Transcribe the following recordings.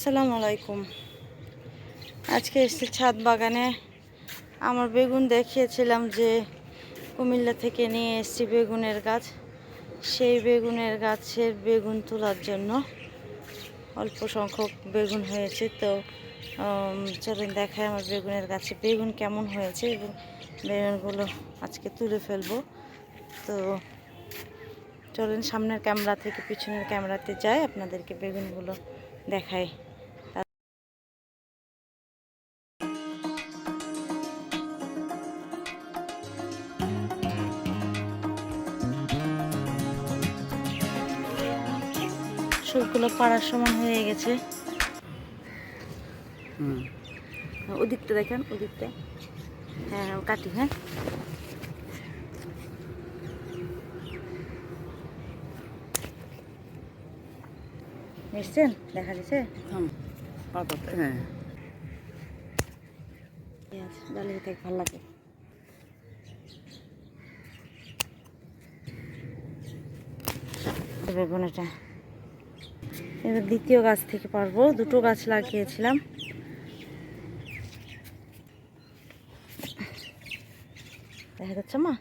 আসসালামু আলাইকুম। আজকে এসেছি ছাদ বাগানে। আমার বেগুন দেখিয়েছিলাম যে কুমিল্লা থেকে নিয়ে এসেছি বেগুনের গাছ। সেই বেগুনের গাছের বেগুন তোলার জন্য অল্প সংখ্যক বেগুন হয়েছে। তো চলুন দেখায় আমার বেগুনের গাছে বেগুন কেমন হয়েছে এবং বেগুনগুলো আজকে তুলে ফেলবো। তো চলুন সামনের ক্যামেরা থেকে পিছনের ক্যামেরাতে যাই, আপনাদেরকে বেগুনগুলো দেখাই। সবগুলো পাড়ার সমান হয়ে গেছে। ওদিকটা দেখেন, ওদিকটা। হ্যাঁ হ্যাঁ, কাটি। হ্যাঁ, নিশ্চেন দেখা যাচ্ছে। হ্যাঁ, ভালো থেকে ভালো লাগে। বেগুন এটা এবার দ্বিতীয় গাছ থেকে পারবো। দুটো গাছ লাগিয়েছিলাম। দেখা যাচ্ছে মা?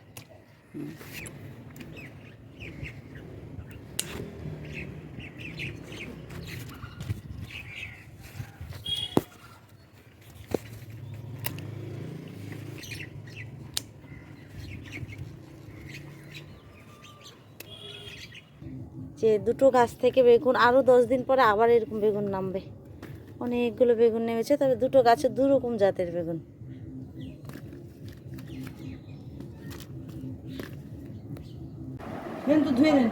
যে দুটো গাছ থেকে বেগুন, আরও 10 দিন পরে আবার এরকম বেগুন নামবে। অনেকগুলো বেগুন নেমেছে, তবে দুটো গাছে দুরকম জাতের বেগুন। ধুয়ে নেন।